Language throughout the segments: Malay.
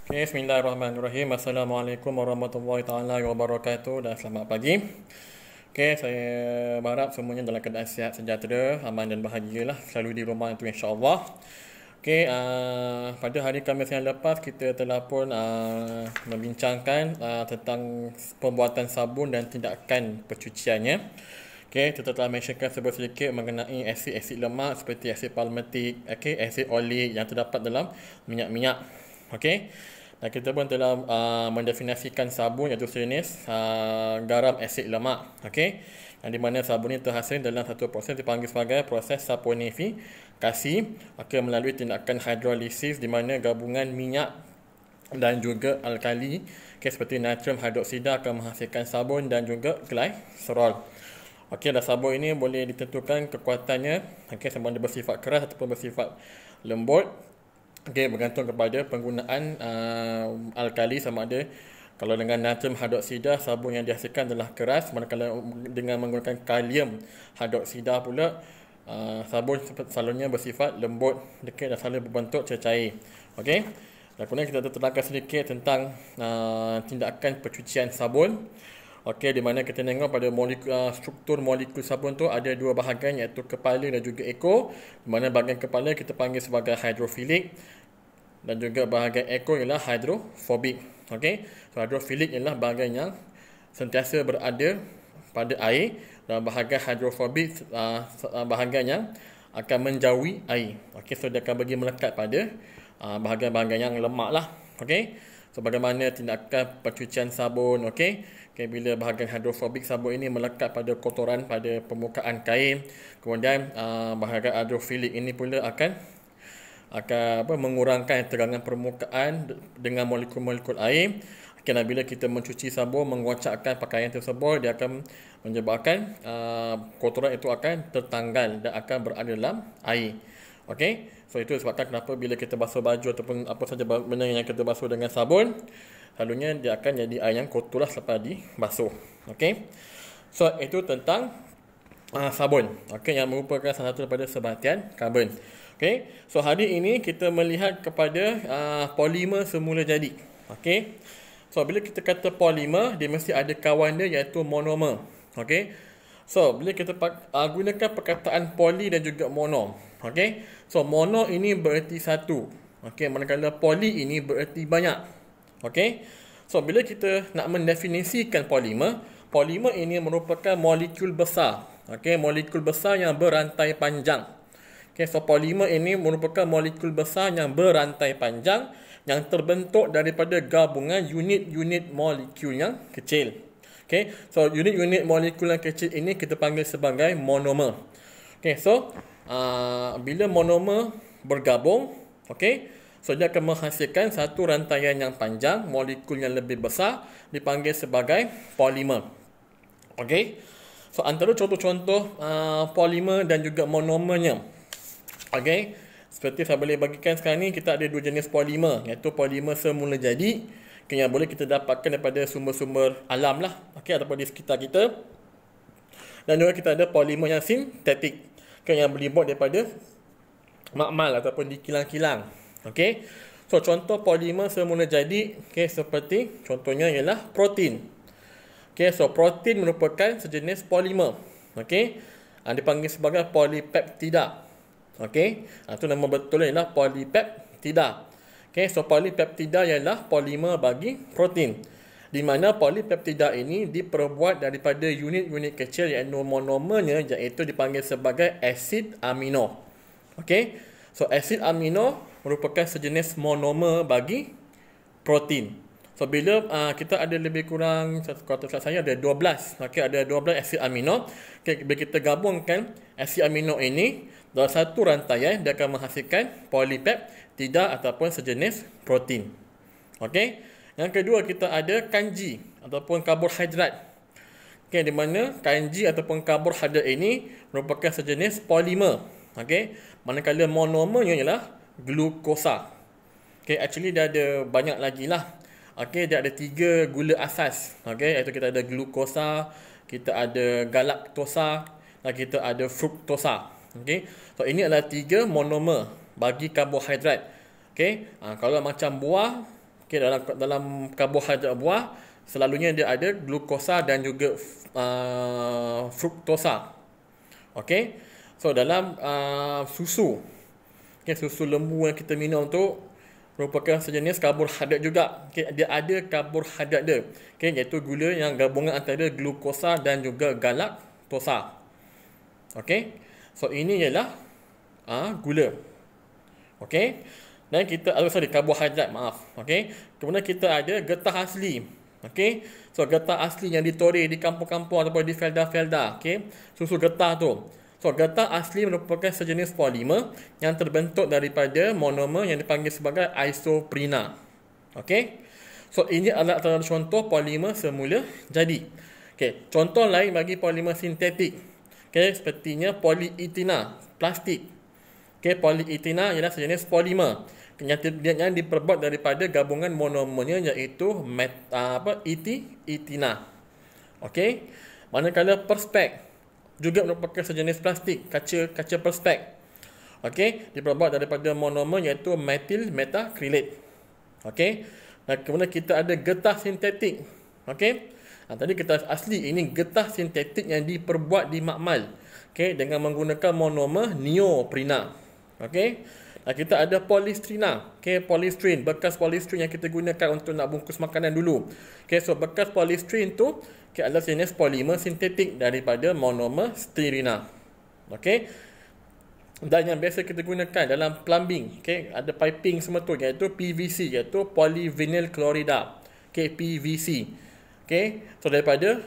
Okay, Bismillahirrahmanirrahim. Assalamualaikum warahmatullahi taala wabarakatuh dan selamat pagi. Okay, saya berharap semuanya dalam keadaan sihat, sejahtera, aman dan bahagia lah. Selalu di rumah itu insya-Allah. Okay, pada hari Khamis yang lepas kita telah pun membincangkan tentang pembuatan sabun dan tindakan pencuciannya. Okay, kita telah mentionkan sedikit mengenai asid-asid lemak seperti asid palmitik, okay, asid olik yang terdapat dalam minyak-minyak. Okay. Dan kita pun telah mendefinisikan sabun iaitu sejenis garam asid lemak. Okay. Yang di mana sabun ini terhasil dalam satu proses dipanggil sebagai proses saponifikasi, okay, melalui tindakan hidrolisis di mana gabungan minyak dan juga alkali, okay, seperti natrium hidroksida akan menghasilkan sabun dan juga gliserol. Okey, dan sabun ini boleh ditentukan kekuatannya, okey, sama ada bersifat keras ataupun bersifat lembut. Okey, bergantung kepada penggunaan alkali, sama ada kalau dengan natrium hidroksida sabun yang dihasilkan adalah keras, manakala dengan menggunakan kalium hidroksida pula sabun selalunya bersifat lembut, okey, dan selalu berbentuk cair. Okey. Dan kemudian kita terangkan sedikit tentang tindakan pencucian sabun. Okey, di mana kita tengok pada struktur molekul sabun tu ada dua bahagian iaitu kepala dan juga ekor. Di mana bahagian kepala kita panggil sebagai hidrofilik dan juga bahagian ekor ialah hidrofobik. Okey. So hidrofilik ialah bahagian yang sentiasa berada pada air dan bahagian hidrofobik bahagian yang akan menjauhi air. Okey, so dia akan bagi melekat pada bahagian-bahagian yang lemak lah. Okey. So bagaimana tindakan pencucian sabun, okey. Okay, bila bahagian hidrofobik sabun ini melekat pada kotoran pada permukaan kain, kemudian bahagian hidrofilik ini pula akan mengurangkan tegangan permukaan dengan molekul-molekul air. Okay, dan bila kita mencuci sabun mengoncakkan pakaian tersebut, dia akan menyebabkan kotoran itu akan tertanggal dan akan berada dalam air. Okey, so itu sebabkan kenapa bila kita basuh baju ataupun apa saja benda yang kita basuh dengan sabun, selalunya dia akan jadi air yang kotor lah selepas dibasuh. Okey, so itu tentang sabun, okey, yang merupakan salah satu daripada sebatian karbon. Okey, so hari ini kita melihat kepada polimer semula jadi. Okey, so bila kita kata polimer, dia mesti ada kawan dia iaitu monomer. Okey, so bila kita gunakan perkataan poli dan juga mono. Okey, so mono ini bererti satu. Okey, manakala poli ini bererti banyak. Okey, so bila kita nak mendefinisikan polimer, polimer ini merupakan molekul besar. Okey, molekul besar yang berantai panjang. Okey, so polimer ini merupakan molekul besar yang berantai panjang yang terbentuk daripada gabungan unit-unit molekul yang kecil. Okey, so unit-unit molekul yang kecil ini kita panggil sebagai monomer. Okey, so bila monomer bergabung, okey, so dia akan menghasilkan satu rantaian yang panjang, molekul yang lebih besar dipanggil sebagai polimer. Okey, so antara contoh-contoh polimer dan juga monomernya. Okey, seperti saya boleh bagikan sekarang ni, kita ada dua jenis polimer, iaitu polimer semula jadi, yang boleh kita dapatkan daripada sumber-sumber alam lah, okey, ataupun di sekitar kita. Dan juga kita ada polimer yang sintetik, yang dibuat daripada makmal ataupun di kilang-kilang. Okey, so contoh polimer semula jadi, okey, seperti contohnya ialah protein. Okey, so protein merupakan sejenis polimer. Okey, dipanggil sebagai polipeptida. Okey, itu nama betulnya ialah polipeptida. Okey, so polipeptida ialah polimer bagi protein, di mana polipeptida ini diperbuat daripada unit-unit kecil iaitu monomernya, iaitu dipanggil sebagai asid amino. Okey, so asid amino merupakan sejenis monomer bagi protein. So bila kita ada lebih kurang, kalau tak saya ada 12, okey, ada 12 asid amino. Okey, bila kita gabungkan asid amino ini dalam satu rantaian, dia akan menghasilkan polipeptida ataupun sejenis protein. Okey, yang kedua kita ada kanji ataupun karbohidrat. Okey, di mana kanji ataupun karbohidrat ini merupakan sejenis polimer. Okey, manakala monomernya ialah glukosa. Okey, actually dia ada banyak lagi lah. Okey, dia ada 3 gula asas. Okey, iaitu kita ada glukosa, kita ada galaktosa dan kita ada fruktosa. Okey, so ini adalah 3 monomer bagi karbohidrat. Okey, kalau macam buah, Okay, dalam karbohidrat buah selalunya dia ada glukosa dan juga fruktosa. Okay, so dalam susu, okay, susu lembu yang kita minum tu merupakan sejenis karbohidrat juga. Okay, dia ada karbohidrat dia, okay, iaitu gula yang gabungan antara glukosa dan juga galaktosa. Okay, so ini ialah gula. Okay, dan kita karbohidrat, maaf. Okay, kemudian kita ada getah asli. Okay, so getah asli yang ditoreh di kampung-kampung ataupun di felda-felda. Okay, susu getah tu. So getah asli merupakan sejenis polimer yang terbentuk daripada monomer yang dipanggil sebagai isoprena. Okay, so ini adalah antara contoh polimer semula jadi. Okay, contoh lain bagi polimer sintetik. Okay, sepertinya polietina, plastik. Okay, polietina ialah sejenis polimer yang diperbuat daripada gabungan monomernya iaitu etina. Okay, manakala perspek juga merupakan sejenis plastik, kaca perspek. Okay, diperbuat daripada monomer iaitu metil metacrylate. Okay, dan kemudian kita ada getah sintetik. Okay, tadi getah asli, ini getah sintetik yang diperbuat di makmal. Okay, dengan menggunakan monomer neoprena. Okay, dan kita ada polistrina. Okay, polistrin, bekas polistrin yang kita gunakan untuk nak bungkus makanan dulu. Okay, so bekas polistrin tu adalah jenis polimer sintetik daripada monomer styrena. Okay, dan yang biasa kita gunakan dalam plumbing, okay, ada piping semua tu, iaitu PVC, iaitu polyvinyl chloride. Okay, PVC. Okay, so daripada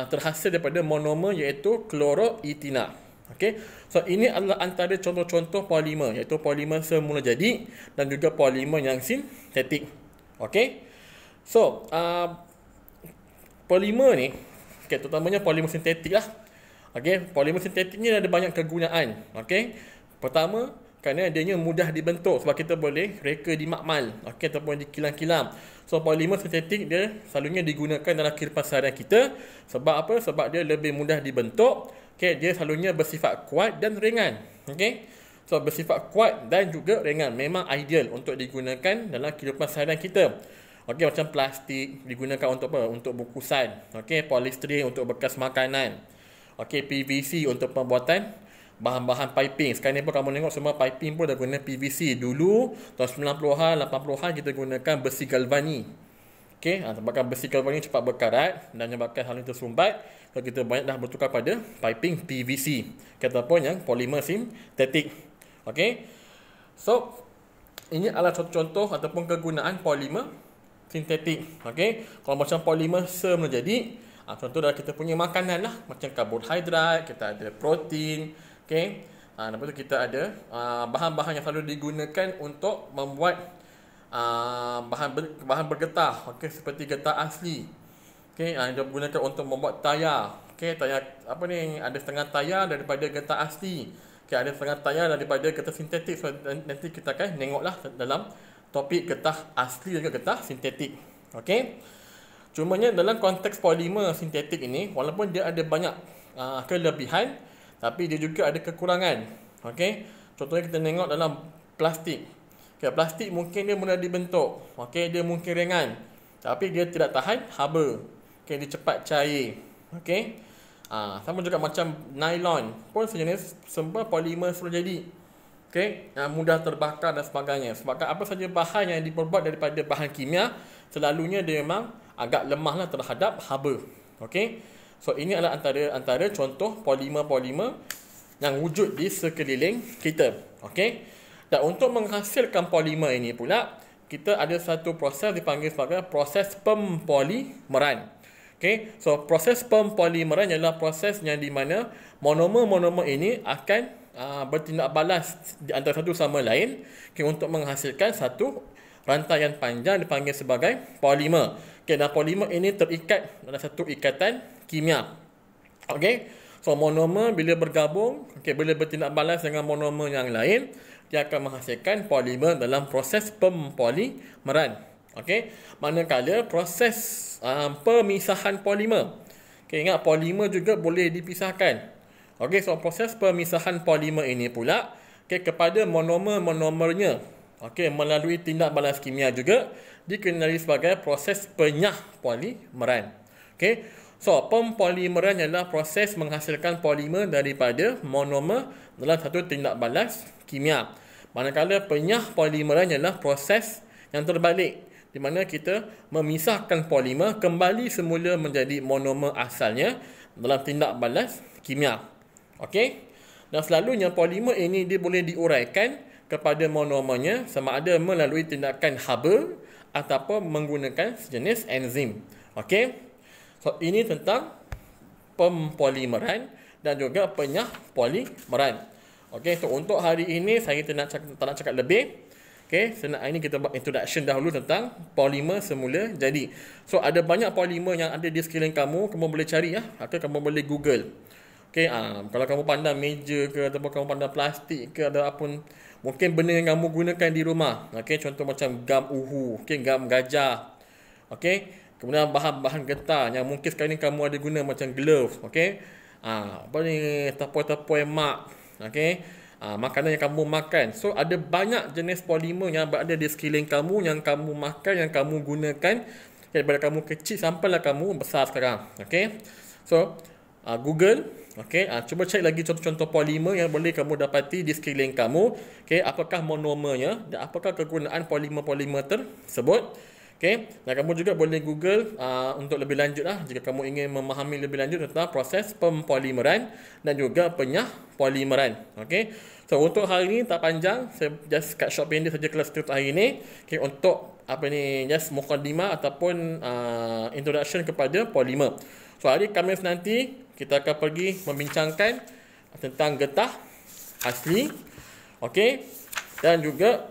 terhasil daripada monomer iaitu chloroetina. Okay, so ini adalah antara contoh-contoh polimer, iaitu polimer semula jadi dan juga polimer yang sintetik. Okay, so polimer ni, okay, terutamanya polimer sintetik lah. Okay, polimer sintetik ni ada banyak kegunaan. Okay, pertama, kerana adanya mudah dibentuk sebab kita boleh reka di makmal, okay, ataupun di kilang-kilang. So polimer sintetik dia selalunya digunakan dalam kehidupan seharian kita. Sebab apa? Sebab dia lebih mudah dibentuk. Okay, dia selalunya bersifat kuat dan ringan. Okay, so bersifat kuat dan juga ringan memang ideal untuk digunakan dalam kehidupan seharian kita. Okay, macam plastik digunakan untuk apa? Untuk bungkusan. Okay, polystyrene untuk bekas makanan. Okay, PVC untuk pembuatan bahan-bahan piping. Sekarang ni pun kamu tengok semua piping pun dah guna PVC. Dulu tahun 90-an, 80-an kita gunakan besi galvani. Okay, sebabkan besi galvani cepat berkarat dan menyebabkan hal ini tersumbat. So kita banyak dah bertukar pada piping PVC ataupun yang polimer sintetik. Okay, so ini adalah contoh-contoh ataupun kegunaan polimer sintetik. Okay, kalau macam polimer semula jadi, contoh dah kita punya makanan lah, macam karbohidrat, kita ada protein. Okay, lepas tu kita ada bahan-bahan yang selalu digunakan untuk membuat bahan bergetah. Okay, seperti getah asli. Okay, dia gunakan untuk membuat tayar. Okay, tayar apa ni, ada setengah tayar daripada getah asli. Okay, ada setengah tayar daripada getah sintetik. So nanti kita akan tengoklah dalam topik getah asli dan juga getah sintetik. Okay, cumanya dalam konteks polimer sintetik ini, walaupun dia ada banyak kelebihan, tapi dia juga ada kekurangan. Okay, contohnya kita tengok dalam plastik. Okay, plastik mungkin dia mudah dibentuk. Okay, dia mungkin ringan, tapi dia tidak tahan haba. Okay, dia cepat cair. Okay, sama juga macam nylon pun sejenis sebuah polimer sudah jadi. Okay, mudah terbakar dan sebagainya. Sebabkan apa saja bahan yang diperbuat daripada bahan kimia, selalunya dia memang agak lemahlah terhadap haba. Okay, so ini adalah antara contoh polimer-polimer yang wujud di sekeliling kita. Okay, dan untuk menghasilkan polimer ini pula, kita ada satu proses dipanggil sebagai proses pempolimeran. Okay, so proses pempolimeran ialah proses yang di mana monomer-monomer ini akan bertindak balas di antara satu sama lain, okay, untuk menghasilkan satu rantaian panjang dipanggil sebagai polimer. Okay, dan polimer ini terikat dalam satu ikatan kimia. Okay, so monomer bila bergabung, okay, bila bertindak balas dengan monomer yang lain, dia akan menghasilkan polimer dalam proses pempolimeran. Okay, manakala proses pemisahan polimer, okay, ingat polimer juga boleh dipisahkan. Okay, so proses pemisahan polimer ini pula, okay, kepada monomer-monomernya, okay, melalui tindak balas kimia juga, dikenali sebagai proses penyah polimeran. Okey. So, pempolimeran adalah proses menghasilkan polimer daripada monomer dalam satu tindak balas kimia. Manakala penyah polimeran adalah proses yang terbalik, di mana kita memisahkan polimer kembali semula menjadi monomer asalnya dalam tindak balas kimia. Okey? Dan selalunya polimer ini dia boleh diuraikan kepada monomernya sama ada melalui tindakan haba ataupun menggunakan sejenis enzim. Okey? So, ini tentang pempolimeran dan juga penyah polimeran. Okey, so untuk hari ini saya tak nak cakap lebih. Okey, ini kita buat introduction dahulu tentang polimer semula jadi. So, ada banyak polimer yang ada di sekeliling kamu boleh cari atau kamu boleh Google. Okey, kalau kamu pandang meja ke ataupun kamu pandang plastik ke ada apa mungkin benda yang kamu gunakan di rumah. Okey, contoh macam gam uhu, gam gajah. Okey. Kemudian bahan-bahan getah yang mungkin sekarang ni kamu ada guna macam glove, okey. Apa ni tepoi-tepoi mak, okey. Makanan yang kamu makan. So ada banyak jenis polimer yang berada di sekeliling kamu yang kamu makan, yang kamu gunakan daripada kamu kecil sampailah kamu besar sekarang, okey. So Google, okey, cuba cek lagi contoh-contoh polimer yang boleh kamu dapati di sekeliling kamu, okey, apakah monomernya dan apakah kegunaan polimer-polimer tersebut. Okay. Dan kamu juga boleh Google untuk lebih lanjut jika kamu ingin memahami lebih lanjut tentang proses pempolimeran dan juga penyah polimeran. Okay. So untuk hari ini tak panjang, saya just cut short pendek saja kelas untuk hari ini. Okay, untuk just mukadimah ataupun introduction kepada polimer. So hari Khamis nanti kita akan pergi membincangkan tentang getah asli, okay, dan juga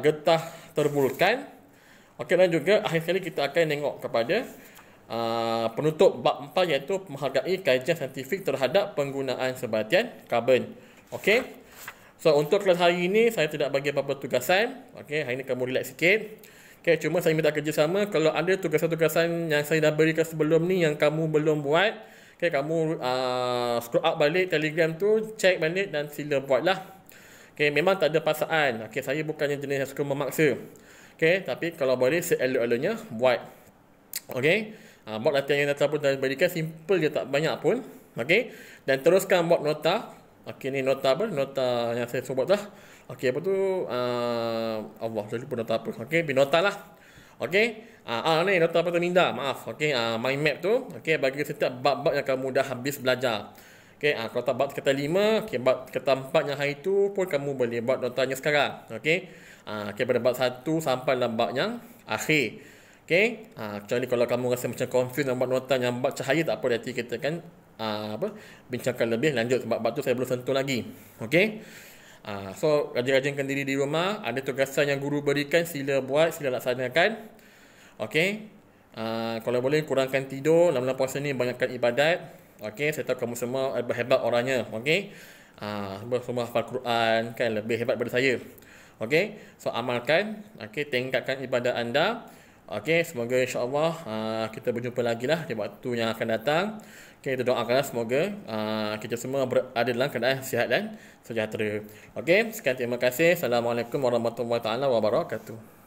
getah terburukan. Okey, dan juga akhir sekali kita akan tengok kepada penutup bab 4 iaitu menghargai kajian saintifik terhadap penggunaan sebatian karbon. Okey. So untuk kelas hari ini saya tidak bagi apa-apa tugasan. Okey, hari ini kamu relax sikit. Okey, cuma saya minta kerjasama kalau ada tugasan-tugasan yang saya dah berikan sebelum ni yang kamu belum buat, okey, kamu scroll up balik Telegram tu, check balik dan sila buatlah. Okey, memang tak ada paksaan. Okey, saya bukannya jenis yang suka memaksa. Okay, tapi kalau boleh seelok-eloknya buat. Okay, buat latihan yang datang pun dah berikan simple je, tak banyak pun. Okay, dan teruskan buat nota. Okay, ni nota apa? Nota yang saya suruh buat lah. Okay, apa tu? Allah, saya lupa nota apa. Okay, nota lah. Okay, ni nota apa tu minda? Maaf. Okay, mind map tu. Okay, bagi setiap bab-bab yang kamu dah habis belajar. Okay, kalau tak bab kata 5, okay, bab kata 4 yang hari tu pun kamu boleh buat notanya sekarang. Okay, pada bab 1 sampai dalam bab yang akhir. Okay, kecuali kalau kamu rasa macam confused nak buat nota yang bab cahaya, tak apa, nanti kita kan bincangkan lebih lanjut sebab bab tu saya belum sentuh lagi. Okay, so rajin-rajinkan diri di rumah. Ada tugasan yang guru berikan, sila buat, sila laksanakan. Okay, kalau boleh kurangkan tidur, dalam puasa ni banyakkan ibadat. Okey, saya tahu kamu semua hebat orangnya. Okey, semua hafal Quran kan, lebih hebat daripada saya. Okey, so amalkan. Okey, tingkatkan ibadat anda. Okey, semoga insya-Allah kita berjumpa lagi lah di waktu yang akan datang. Okey, kita doakanlah semoga kita semua berada dalam keadaan sihat dan sejahtera. Okey, sekian, terima kasih. Assalamualaikum warahmatullahi wabarakatuh.